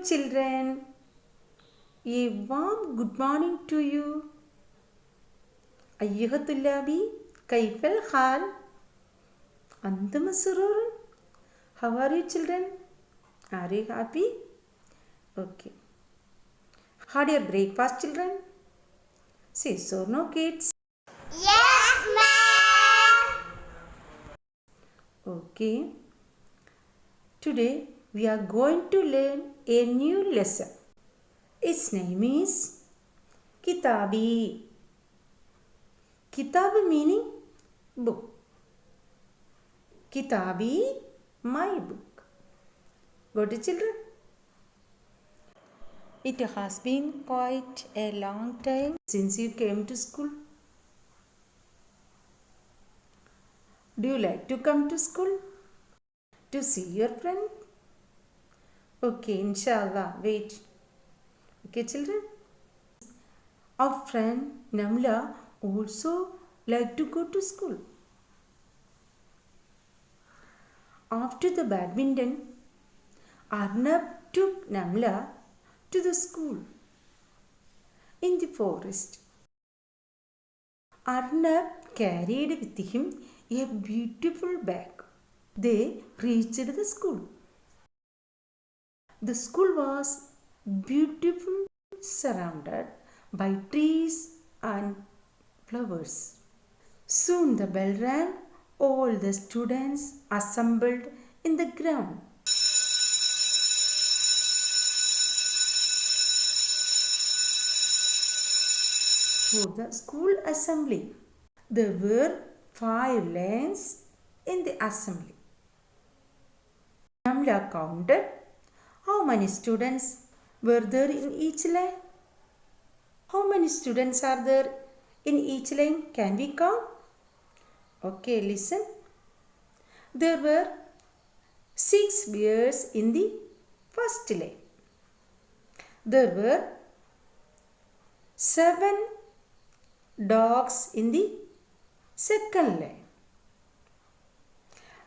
children. A warm good morning to you. أيها الطلاب كيف الحال؟ أنتم مسرورون? How are you children? Are you happy? Okay. Had your breakfast children? Say so no kids. Yes, ma'am. Okay. Today we are going to learn a new lesson. Its name is Kitabi. Kitab meaning book. Kitabi, my book. Got it, children? It has been quite a long time since you came to school. Do you like to come to school? To see your friend? Okay, inshallah, wait. Okay, children? Our friend Namla also like to go to school. After the badminton, Arnab took Namla to the school in the forest. Arnab carried with him a beautiful bag. They reached the school. The school was beautiful, surrounded by trees and flowers. Soon the bell rang. All the students assembled in the ground. For the school assembly, there were 5 lanes in the assembly. Namla counted how many students were there in each lane. How many students are there in each lane? Can we count? Okay, listen. There were 6 bears in the first lane. There were 7 dogs in the second lane.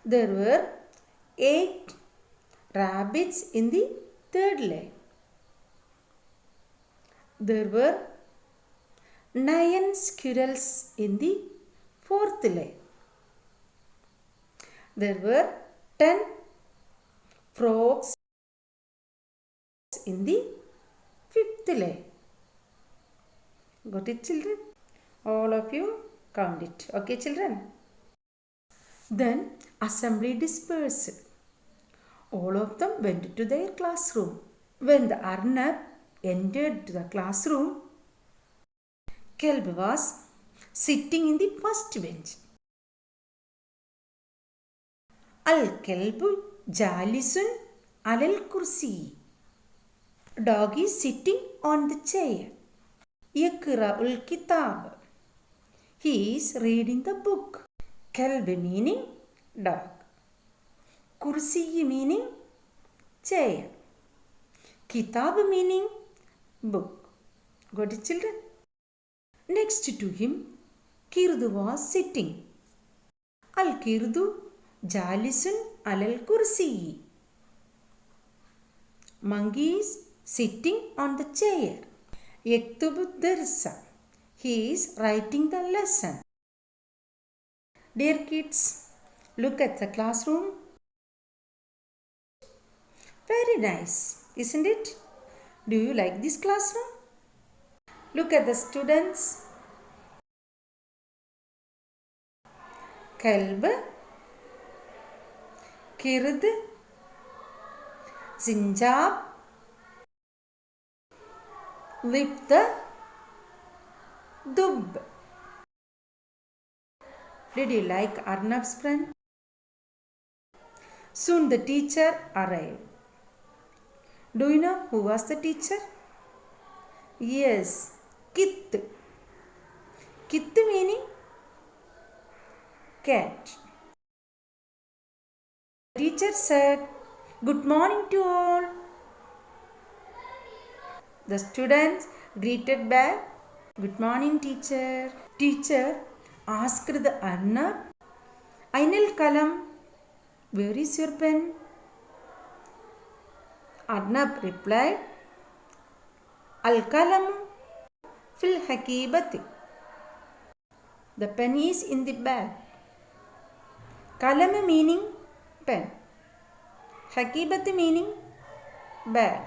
There were 8 rabbits in the third lane. There were 9 squirrels in the fourth lane. There were 10 frogs in the fifth lane. Got it, children? All of you count it. Okay, children? Then assembly dispersed. All of them went to their classroom. When the Arnab entered the classroom, Kelb was sitting in the first bench. Al-Kelbu jalisun alal kursi. Dog is sitting on the chair. Yakra'ul kitab. He is reading the book. Kelb meaning dog. Kursi meaning chair. Kitab meaning book. Got it, children? Next to him, Kirdu was sitting. Al-Kirdu jalisun alal kursi. Monkey is sitting on the chair. Yaktubu darsa. He is writing the lesson. Dear kids, look at the classroom. Very nice, isn't it? Do you like this classroom? Look at the students. Kalb, Kird, Zinjab, Lift, Dub. Did you like Arnab's friend? Soon the teacher arrived. Do you know who was the teacher? Yes, Kit. Kit meaning cat. The teacher said, "Good morning to all." The students greeted back, "Good morning, teacher." Teacher asked the Arnab, "Ainal kalam, where is your pen?" Arnab replied, Al-kalamu fil hakibati. The pen is in the bag. Kalam meaning pen. Hakibati meaning bag.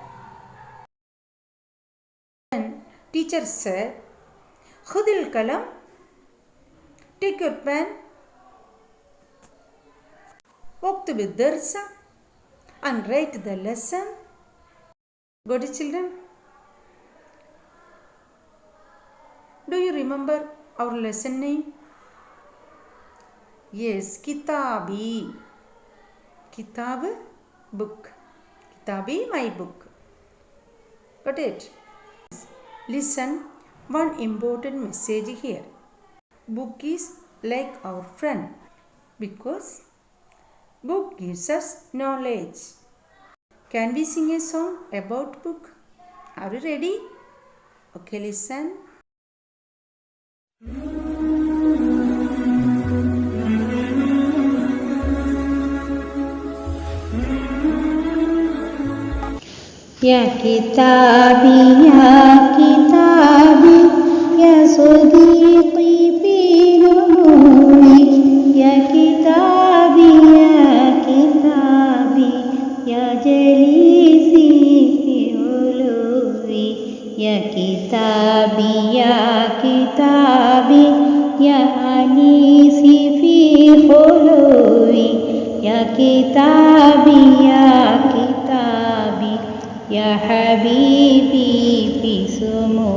Then teacher said, Khudil kalam, take your pen, waktub darsa, and write the lesson. Got it, children? Do you remember our lesson name? Yes, Kitabi. Kitab, book. Kitabi, my book. Got it? Listen, one important message here. Book is like our friend because book gives us knowledge. Can we sing a song about book? Are you ready? Okay, listen. Ya kitabi, ya sadiqi fi lumuri. Ya kitabi, ya jalisi fi uluwi. Ya kitabi, ya anisi fi khuluwi. Ya kitabi, ya habibi fi sumu.